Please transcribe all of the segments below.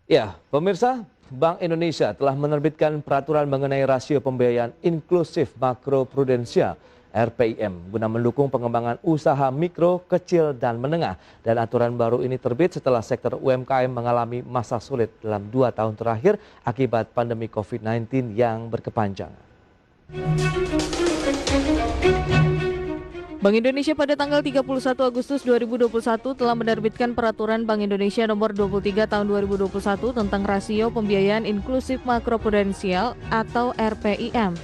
Ya, pemirsa, Bank Indonesia telah menerbitkan peraturan mengenai rasio pembiayaan inklusif makroprudensial (RPIM) guna mendukung pengembangan usaha mikro, kecil, dan menengah. Dan aturan baru ini terbit setelah sektor UMKM mengalami masa sulit dalam 2 tahun terakhir akibat pandemi COVID-19 yang berkepanjangan. Bank Indonesia pada tanggal 31 Agustus 2021 telah menerbitkan Peraturan Bank Indonesia Nomor 23 Tahun 2021 tentang Rasio Pembiayaan Inklusif Makroprudensial atau RPIM.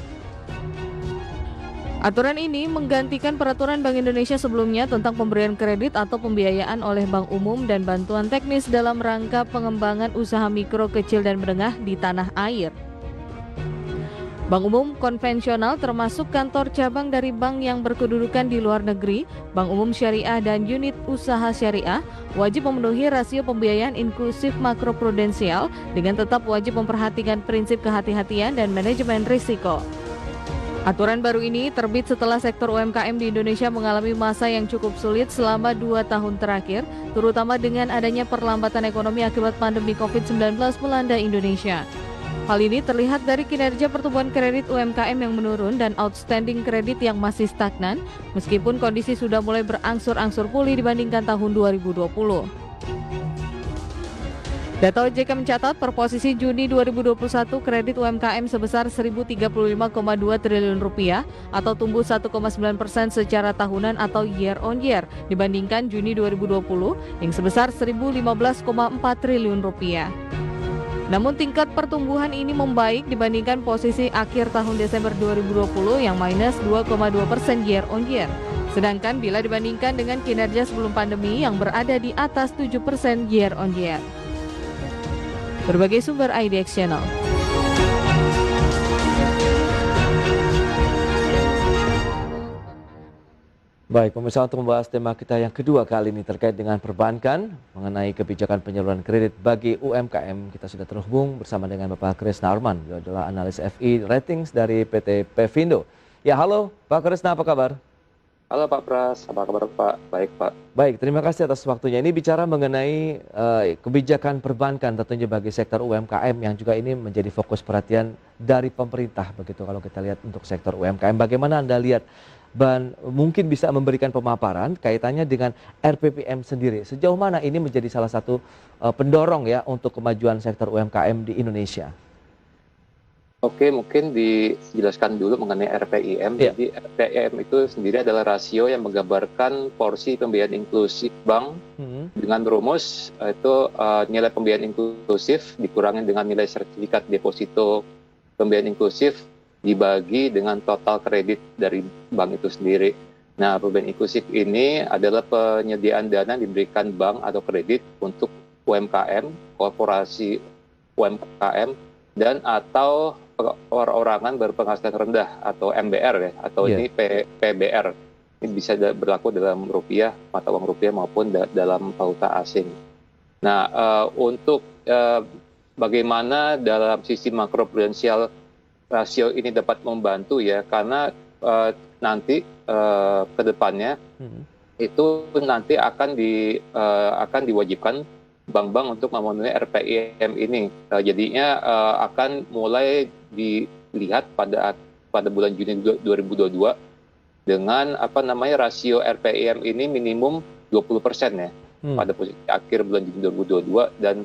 Aturan ini menggantikan Peraturan Bank Indonesia sebelumnya tentang pemberian kredit atau pembiayaan oleh bank umum dan bantuan teknis dalam rangka pengembangan usaha mikro, kecil, dan menengah di tanah air. Bank umum konvensional termasuk kantor cabang dari bank yang berkedudukan di luar negeri, bank umum syariah dan unit usaha syariah wajib memenuhi rasio pembiayaan inklusif makroprudensial dengan tetap wajib memperhatikan prinsip kehati-hatian dan manajemen risiko. Aturan baru ini terbit setelah sektor UMKM di Indonesia mengalami masa yang cukup sulit selama 2 tahun terakhir, terutama dengan adanya perlambatan ekonomi akibat pandemi COVID-19 melanda Indonesia. Hal ini terlihat dari kinerja pertumbuhan kredit UMKM yang menurun dan outstanding kredit yang masih stagnan, meskipun kondisi sudah mulai berangsur-angsur pulih dibandingkan tahun 2020. Data OJK mencatat per posisi Juni 2021 kredit UMKM sebesar Rp1.035,2 triliun atau tumbuh 1,9% secara tahunan atau year on year dibandingkan Juni 2020 yang sebesar Rp1.015,4 triliun. Namun tingkat pertumbuhan ini membaik dibandingkan posisi akhir tahun Desember 2020 yang minus 2,2% year on year. Sedangkan bila dibandingkan dengan kinerja sebelum pandemi yang berada di atas 7% year on year. Berbagai sumber IDX Channel. Baik, pemirsa, untuk membahas tema kita yang kedua kali ini terkait dengan perbankan mengenai kebijakan penyaluran kredit bagi UMKM. Kita sudah terhubung bersama dengan Bapak Krisna Arman, beliau adalah analis FI Ratings dari PT Pevindo. Ya, halo Pak Krisna, apa kabar? Halo Pak Pras, apa kabar Pak? Baik Pak. Baik, terima kasih atas waktunya. Ini bicara mengenai kebijakan perbankan tentunya bagi sektor UMKM yang juga ini menjadi fokus perhatian dari pemerintah begitu kalau kita lihat untuk sektor UMKM. Bagaimana Anda lihat mungkin bisa memberikan pemaparan kaitannya dengan RPPM sendiri. Sejauh mana ini menjadi salah satu pendorong ya untuk kemajuan sektor UMKM di Indonesia? Oke, mungkin dijelaskan dulu mengenai RPIM. Ya. Jadi RPIM itu sendiri adalah rasio yang menggambarkan porsi pembiayaan inklusif bank dengan rumus itu nilai pembiayaan inklusif dikurangi dengan nilai sertifikat deposito pembiayaan inklusif dibagi dengan total kredit dari bank itu sendiri. Nah, pembiayaan inklusif ini adalah penyediaan dana diberikan bank atau kredit untuk UMKM, korporasi UMKM, dan atau perorangan berpenghasilan rendah atau MBR ya, atau ini PBR. Ini bisa berlaku dalam rupiah, mata uang rupiah maupun dalam valuta asing. Nah, untuk bagaimana dalam sisi makroprudensial rasio ini dapat membantu ya, karena nanti ke depannya itu nanti akan diwajibkan bank-bank untuk memenuhi RPIM ini. Jadinya akan mulai dilihat pada bulan Juni 2022 dengan rasio RPIM ini minimum 20% ya pada posisi akhir bulan Juni 2022 dan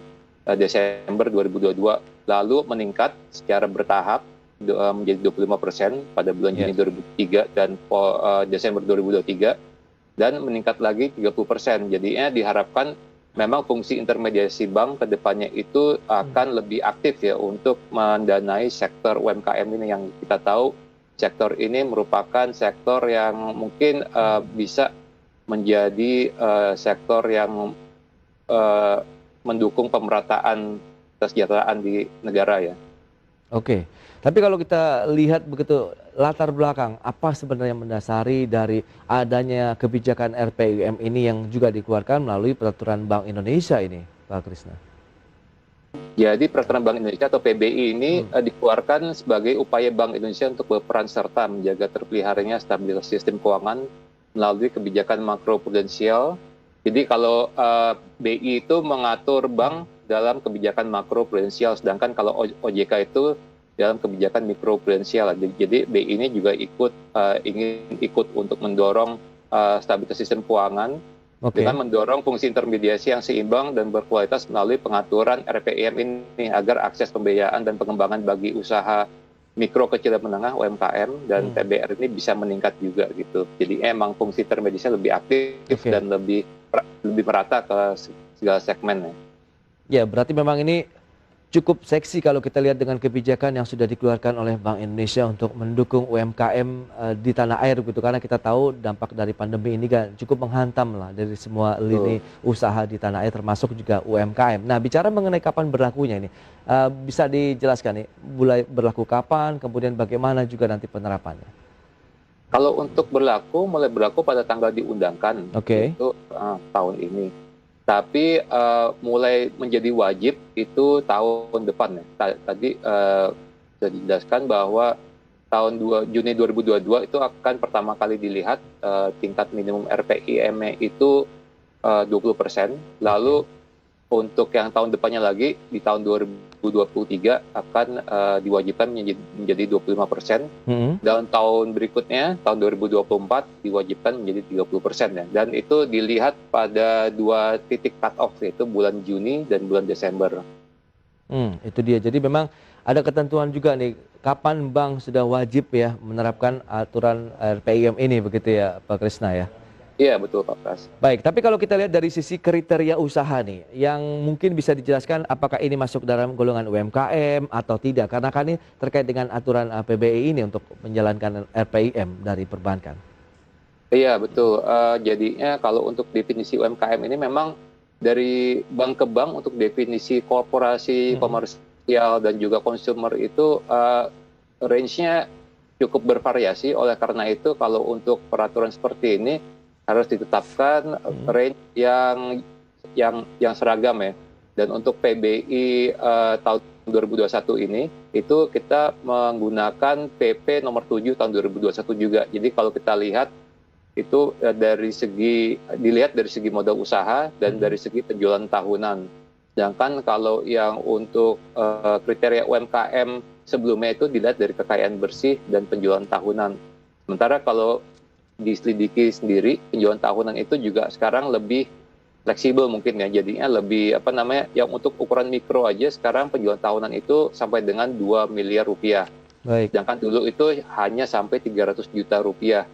Desember 2022, lalu meningkat secara bertahap menjadi 25% pada bulan Juni 2023 dan Desember 2023 dan meningkat lagi 30%. Jadinya diharapkan memang fungsi intermediasi bank ke depannya itu akan lebih aktif ya untuk mendanai sektor UMKM ini, yang kita tahu sektor ini merupakan sektor yang mungkin bisa menjadi sektor yang mendukung pemerataan kesejahteraan di negara ya. Oke, tapi kalau kita lihat begitu latar belakang, apa sebenarnya mendasari dari adanya kebijakan RPIM ini yang juga dikeluarkan melalui Peraturan Bank Indonesia ini, Pak Krisna? Jadi Peraturan Bank Indonesia atau PBI ini dikeluarkan sebagai upaya Bank Indonesia untuk berperan serta menjaga terpeliharanya stabilitas sistem keuangan melalui kebijakan makroprudensial Jadi kalau BI itu mengatur bank dalam kebijakan makro prudensial, sedangkan kalau OJK itu dalam kebijakan mikro prudensial. Jadi BI ini juga ingin ikut untuk mendorong stabilitas sistem keuangan dengan mendorong fungsi intermediasi yang seimbang dan berkualitas melalui pengaturan RPIM ini agar akses pembiayaan dan pengembangan bagi usaha mikro, kecil dan menengah (UMKM) dan TBR ini bisa meningkat juga gitu. Jadi emang fungsi intermediasi lebih aktif dan lebih merata ke segala segmen ya. Ya, berarti memang ini cukup seksi kalau kita lihat dengan kebijakan yang sudah dikeluarkan oleh Bank Indonesia untuk mendukung UMKM di tanah air gitu, karena kita tahu dampak dari pandemi ini kan cukup menghantam lah dari semua lini usaha di tanah air termasuk juga UMKM. Nah, bicara mengenai kapan berlakunya ini, bisa dijelaskan nih mulai berlaku kapan, kemudian bagaimana juga nanti penerapannya? Kalau untuk mulai berlaku pada tanggal diundangkan, itu tahun ini. Tapi mulai menjadi wajib itu tahun depan ya. Tadi sudah dijelaskan bahwa Juni 2022 itu akan pertama kali dilihat tingkat minimum RPIM-nya itu 20%. Lalu untuk yang tahun depannya lagi di tahun 2023 akan diwajibkan menjadi 25%. Dan tahun berikutnya tahun 2024 diwajibkan menjadi 30% ya. Dan itu dilihat pada 2 titik cut off, yaitu bulan Juni dan bulan Desember. Itu dia. Jadi memang ada ketentuan juga nih kapan bank sudah wajib ya menerapkan aturan RPIM ini begitu ya Pak Krisna ya. Iya betul Pak Pras. Baik, tapi kalau kita lihat dari sisi kriteria usaha nih, yang mungkin bisa dijelaskan apakah ini masuk dalam golongan UMKM atau tidak, karena kan ini terkait dengan aturan PBI ini untuk menjalankan RPIM dari perbankan. Iya betul, jadinya kalau untuk definisi UMKM ini memang dari bank ke bank untuk definisi korporasi, komersial dan juga consumer itu range-nya cukup bervariasi. Oleh karena itu kalau untuk peraturan seperti ini harus ditetapkan range yang seragam ya. Dan untuk PBI tahun 2021 ini itu kita menggunakan PP nomor 7 tahun 2021 juga. Jadi kalau kita lihat itu dilihat dari segi modal usaha dan dari segi penjualan tahunan. Sedangkan kalau yang untuk kriteria UMKM sebelumnya itu dilihat dari kekayaan bersih dan penjualan tahunan. Sementara kalau diselidiki sendiri, penjualan tahunan itu juga sekarang lebih fleksibel mungkin ya, jadinya lebih yang untuk ukuran mikro aja sekarang penjualan tahunan itu sampai dengan 2 miliar rupiah. Baik. Sedangkan dulu itu hanya sampai 300 juta rupiah.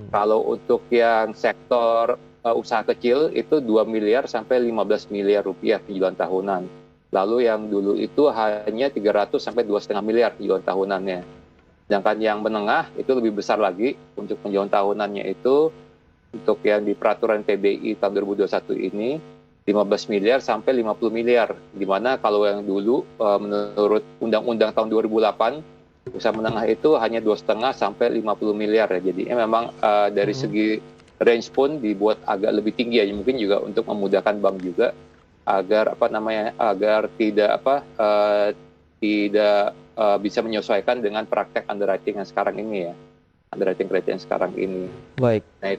Kalau untuk yang sektor usaha kecil itu 2 miliar sampai 15 miliar rupiah penjualan tahunan. Lalu yang dulu itu hanya 300 sampai 2,5 miliar penjualan tahunannya. Sedangkan yang menengah itu lebih besar lagi untuk penjualan tahunannya itu untuk yang di peraturan PBI tahun 2021 ini 15 miliar sampai 50 miliar. Di mana kalau yang dulu menurut Undang-Undang tahun 2008 usaha menengah itu hanya 2,5 sampai 50 miliar ya. Jadi memang dari segi range pun dibuat agak lebih tinggi ya. Mungkin juga untuk memudahkan bank juga agar agar tidak bisa menyesuaikan dengan praktek underwriting yang sekarang ini ya, underwriting kriteria yang sekarang ini. Baik. Nah,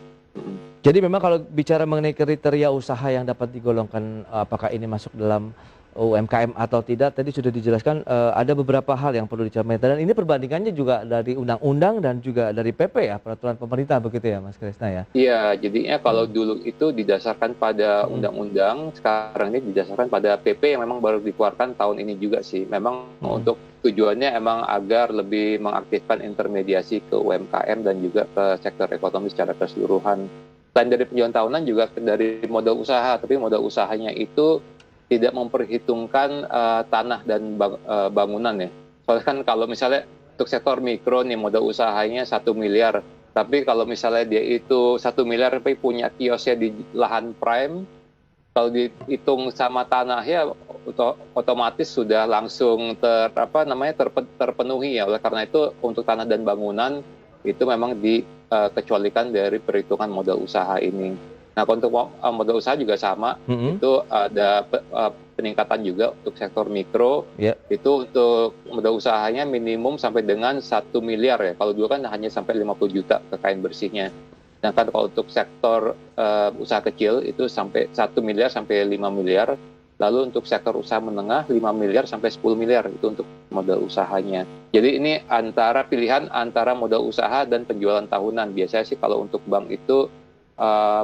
jadi memang kalau bicara mengenai kriteria usaha yang dapat digolongkan, apakah ini masuk dalam UMKM atau tidak, tadi sudah dijelaskan ada beberapa hal yang perlu dicermati dan ini perbandingannya juga dari undang-undang dan juga dari PP ya, peraturan pemerintah begitu ya Mas Krisna ya? Iya, jadinya kalau dulu itu didasarkan pada undang-undang, sekarang ini didasarkan pada PP yang memang baru dikeluarkan tahun ini juga sih. Memang untuk tujuannya emang agar lebih mengaktifkan intermediasi ke UMKM dan juga ke sektor ekonomi secara keseluruhan. Selain dari penjualan tahunan juga dari modal usaha, tapi modal usahanya itu tidak memperhitungkan tanah dan bangunan ya. Soalnya kan kalau misalnya untuk sektor mikro nih modal usahanya 1 miliar, tapi kalau misalnya dia itu 1 miliar tapi punya kiosnya di lahan prime, kalau dihitung sama tanahnya otomatis sudah langsung terpenuhi ya. Oleh karena itu untuk tanah dan bangunan itu memang dikecualikan dari perhitungan modal usaha ini. Nah, untuk modal usaha juga sama, itu ada peningkatan juga untuk sektor mikro. Itu untuk modal usahanya minimum sampai dengan 1 miliar ya. Kalau dulu kan hanya sampai 50 juta kekayaan bersihnya. Sedangkan kalau untuk sektor usaha kecil itu sampai 1 miliar sampai 5 miliar. Lalu untuk sektor usaha menengah 5 miliar sampai 10 miliar itu untuk modal usahanya. Jadi ini pilihan antara modal usaha dan penjualan tahunan. Biasanya sih kalau untuk bank itu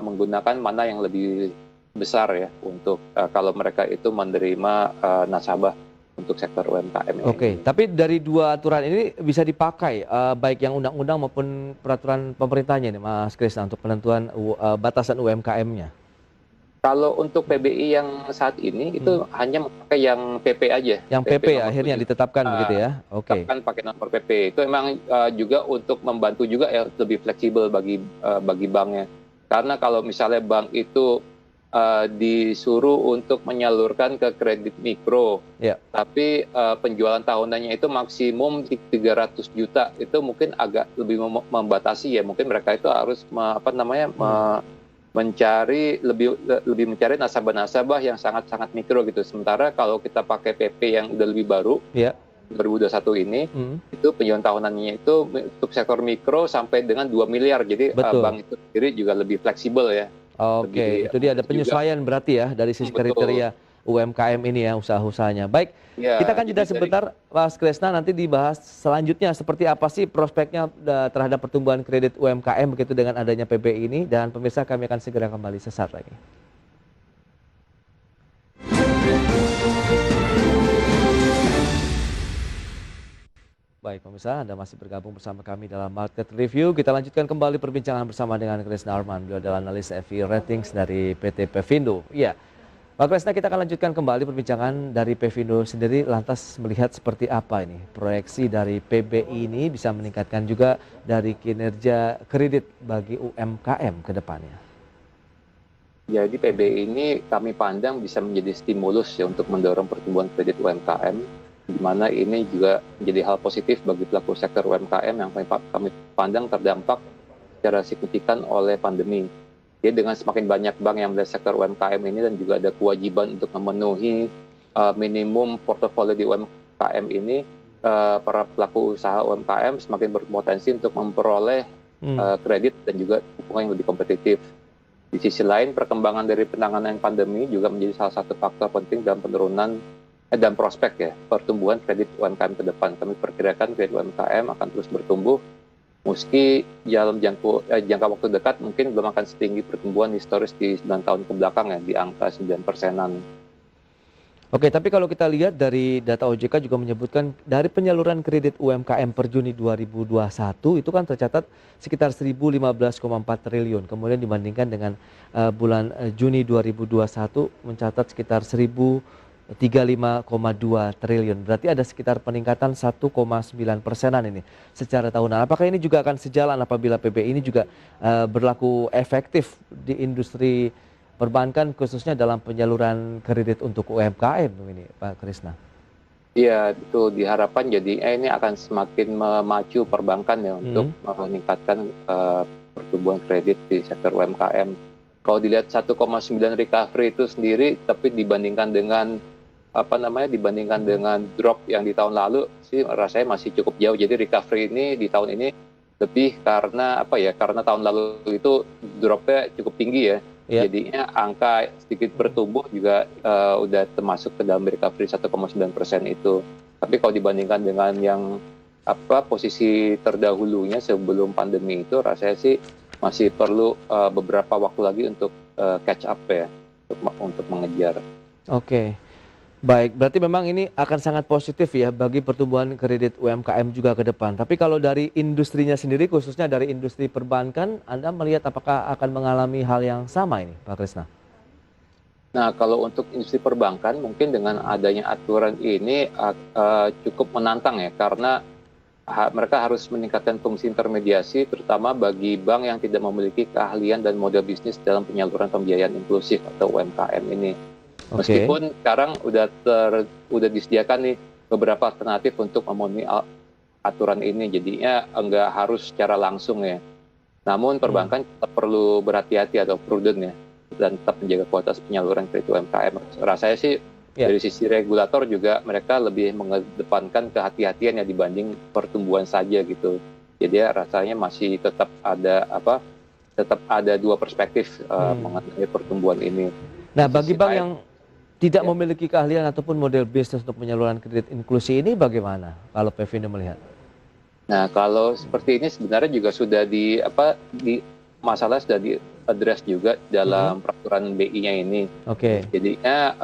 menggunakan mana yang lebih besar ya untuk kalau mereka itu menerima nasabah untuk sektor UMKM ini. Oke, tapi dari dua aturan ini bisa dipakai baik yang undang-undang maupun peraturan pemerintahnya nih Mas Krisna untuk penentuan batasan UMKM-nya. Kalau untuk PBI yang saat ini itu hanya memakai yang PP aja. Yang PP nomor akhirnya 7. ditetapkan begitu ya. Oke. Ditetapkan pakai nomor PP. Itu memang juga untuk membantu juga ya lebih fleksibel bagi banknya. Karena kalau misalnya bank itu disuruh untuk menyalurkan ke kredit mikro, tapi penjualan tahunannya itu maksimum 300 juta, itu mungkin agak lebih membatasi ya. Mungkin mereka itu harus lebih mencari nasabah-nasabah yang sangat-sangat mikro gitu. Sementara kalau kita pakai PP yang udah lebih baru, 2021 ini, itu penjualan tahunannya itu untuk sektor mikro sampai dengan 2 miliar. Jadi bank itu sendiri juga lebih fleksibel ya. Oke, itu dia ada penyesuaian berarti ya dari sisi kriteria UMKM ini ya, usaha-usahanya. Baik, kita akan jeda sebentar Mas Krisna, nanti dibahas selanjutnya seperti apa sih prospeknya terhadap pertumbuhan kredit UMKM begitu dengan adanya PBI ini, dan pemirsa kami akan segera kembali sesaat lagi. Baik pemirsa, Anda masih bergabung bersama kami dalam Market Review. Kita lanjutkan kembali perbincangan bersama dengan Krisna Arman. Beliau adalah analis FI Ratings dari PT Pevindo. Ya, Pak Krisna, kita akan lanjutkan kembali perbincangan dari Pevindo sendiri. Lantas melihat seperti apa ini proyeksi dari PBI ini bisa meningkatkan juga dari kinerja kredit bagi UMKM ke depannya. Jadi PBI ini kami pandang bisa menjadi stimulus ya untuk mendorong pertumbuhan kredit UMKM, di mana ini juga menjadi hal positif bagi pelaku sektor UMKM yang kami pandang terdampak secara signifikan oleh pandemi. Jadi dengan semakin banyak bank yang melihat sektor UMKM ini dan juga ada kewajiban untuk memenuhi minimum portofolio di UMKM ini, para pelaku usaha UMKM semakin berpotensi untuk memperoleh kredit dan juga hubungan yang lebih kompetitif. Di sisi lain, perkembangan dari penanganan pandemi juga menjadi salah satu faktor penting dalam penurunan dan prospek ya pertumbuhan kredit UMKM ke depan. Kami perkirakan kredit UMKM akan terus bertumbuh meski dalam jangka waktu dekat mungkin belum akan setinggi pertumbuhan historis di 9 tahun ke belakang ya, di angka 9%-an. Oke, tapi kalau kita lihat dari data OJK juga menyebutkan dari penyaluran kredit UMKM per Juni 2021 itu kan tercatat sekitar 1.015,4 triliun. Kemudian dibandingkan dengan bulan Juni 2021 mencatat sekitar 1.035,2 triliun. Berarti ada sekitar peningkatan 1,9%-an ini secara tahunan. Apakah ini juga akan sejalan apabila PBI ini juga berlaku efektif di industri perbankan khususnya dalam penyaluran kredit untuk UMKM ini, Pak Krisna? Iya, betul. Diharapkan jadi ini akan semakin memacu perbankan ya untuk meningkatkan pertumbuhan kredit di sektor UMKM. Kalau dilihat 1,9 recovery itu sendiri, tapi dibandingkan dengan drop yang di tahun lalu sih rasanya masih cukup jauh. Jadi recovery ini di tahun ini lebih karena karena tahun lalu itu dropnya cukup tinggi ya. Jadinya angka sedikit bertumbuh juga udah termasuk ke dalam recovery 1,9% itu. Tapi kalau dibandingkan dengan yang posisi terdahulunya sebelum pandemi itu, rasanya sih masih perlu beberapa waktu lagi untuk catch up ya, untuk mengejar. Oke. Baik, berarti memang ini akan sangat positif ya bagi pertumbuhan kredit UMKM juga ke depan. Tapi kalau dari industrinya sendiri, khususnya dari industri perbankan, Anda melihat apakah akan mengalami hal yang sama ini, Pak Krisna? Nah, kalau untuk industri perbankan, mungkin dengan adanya aturan ini cukup menantang ya, karena mereka harus meningkatkan fungsi intermediasi, terutama bagi bank yang tidak memiliki keahlian dan model bisnis dalam penyaluran pembiayaan inklusif atau UMKM ini. Meskipun sekarang udah disediakan nih beberapa alternatif untuk memenuhi aturan ini, jadinya enggak harus secara langsung ya. Namun perbankan tetap perlu berhati-hati atau prudent ya, dan tetap menjaga kualitas penyaluran kredit UMKM. Rasanya sih dari sisi regulator juga mereka lebih mengedepankan kehati-hatian ya dibanding pertumbuhan saja gitu. Jadi rasanya masih tetap ada tetap ada dua perspektif mengenai pertumbuhan ini. Nah, Di bagi sisi bank lain, yang tidak ya. memiliki keahlian ataupun model bisnis untuk penyaluran kredit inklusi ini bagaimana kalau Pevino melihat? Nah, kalau seperti ini sebenarnya juga sudah masalah sudah di-address juga dalam peraturan BI-nya ini. Oke. Jadinya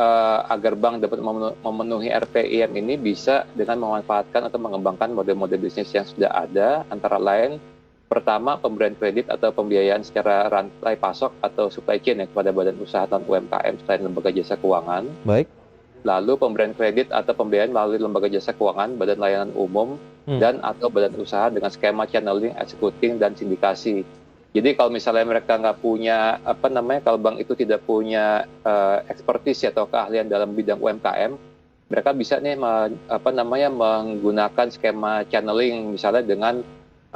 agar bank dapat memenuhi RPIM ini bisa dengan memanfaatkan atau mengembangkan model-model bisnis yang sudah ada, antara lain pertama pemberian kredit atau pembiayaan secara rantai pasok atau supply chain ya kepada badan usaha non UMKM selain lembaga jasa keuangan. Baik. Lalu pemberian kredit atau pembiayaan melalui lembaga jasa keuangan, badan layanan umum, dan atau badan usaha dengan skema channeling, executing, dan sindikasi. Jadi kalau misalnya mereka nggak punya, kalau bank itu tidak punya ekspertis atau keahlian dalam bidang UMKM, mereka bisa nih menggunakan skema channeling misalnya dengan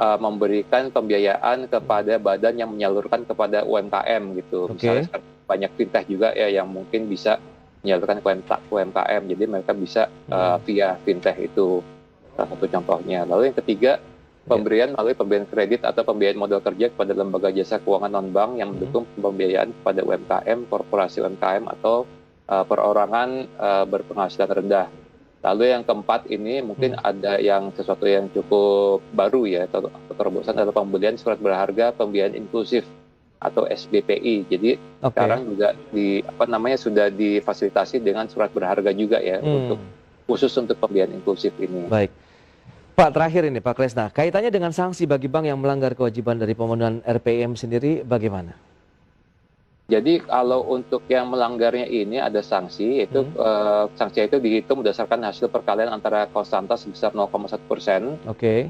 memberikan pembiayaan kepada badan yang menyalurkan kepada UMKM gitu. Misalnya banyak fintech juga ya yang mungkin bisa menyalurkan ke UMKM, jadi mereka bisa via fintech itu salah satu contohnya. Lalu yang ketiga, pemberian melalui pemberian kredit atau pembiayaan modal kerja kepada lembaga jasa keuangan non-bank yang mendukung pembiayaan kepada UMKM, korporasi UMKM atau perorangan berpenghasilan rendah. Lalu yang keempat ini mungkin ada yang sesuatu yang cukup baru ya, atau terobosan adalah pembelian surat berharga pembiayaan inklusif atau SBPI. Jadi sekarang juga sudah difasilitasi dengan surat berharga juga ya khusus untuk pembiayaan inklusif ini. Baik. Pak, terakhir ini Pak Kresna, kaitannya dengan sanksi bagi bank yang melanggar kewajiban dari pemenuhan RPIM sendiri bagaimana? Jadi kalau untuk yang melanggarnya ini ada sanksi, yaitu sanksi itu dihitung berdasarkan hasil perkalian antara konstanta sebesar 0,1%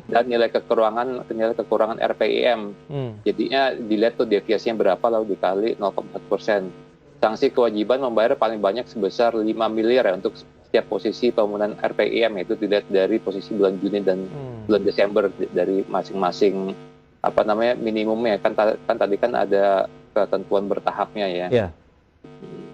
dan nilai kekurangan RPIM. Jadinya dilihat tuh deviasinya berapa lalu dikali 0,1%. Sanksi kewajiban membayar paling banyak sebesar 5 miliar ya untuk setiap posisi pemenuhan RPIM, yaitu dilihat dari posisi bulan Juni dan bulan Desember dari masing-masing minimumnya kan tadi kan ada ketentuan bertahapnya ya. Ya.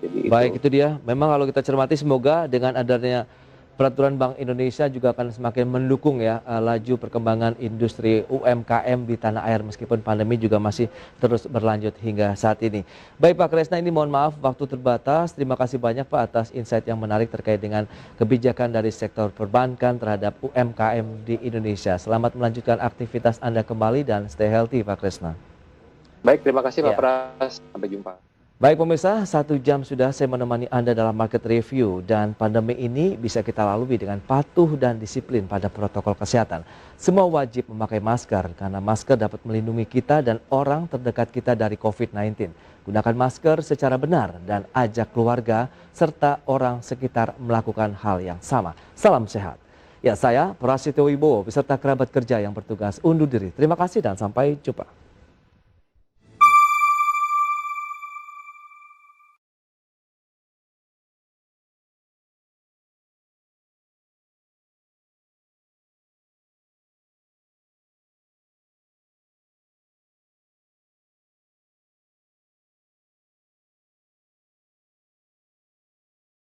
Jadi baik, itu dia. Memang kalau kita cermati semoga dengan adanya peraturan Bank Indonesia juga akan semakin mendukung ya laju perkembangan industri UMKM di tanah air meskipun pandemi juga masih terus berlanjut hingga saat ini. Baik Pak Kresna, ini mohon maaf waktu terbatas. Terima kasih banyak Pak atas insight yang menarik terkait dengan kebijakan dari sektor perbankan terhadap UMKM di Indonesia. Selamat melanjutkan aktivitas Anda kembali dan stay healthy Pak Kresna. Baik, terima kasih Pak Pras. Sampai jumpa. Baik pemirsa, 1 jam sudah saya menemani Anda dalam market review dan pandemi ini bisa kita lalui dengan patuh dan disiplin pada protokol kesehatan. Semua wajib memakai masker karena masker dapat melindungi kita dan orang terdekat kita dari COVID-19. Gunakan masker secara benar dan ajak keluarga serta orang sekitar melakukan hal yang sama. Salam sehat. Ya, saya Prasetyo Wibowo beserta kerabat kerja yang bertugas undur diri. Terima kasih dan sampai jumpa.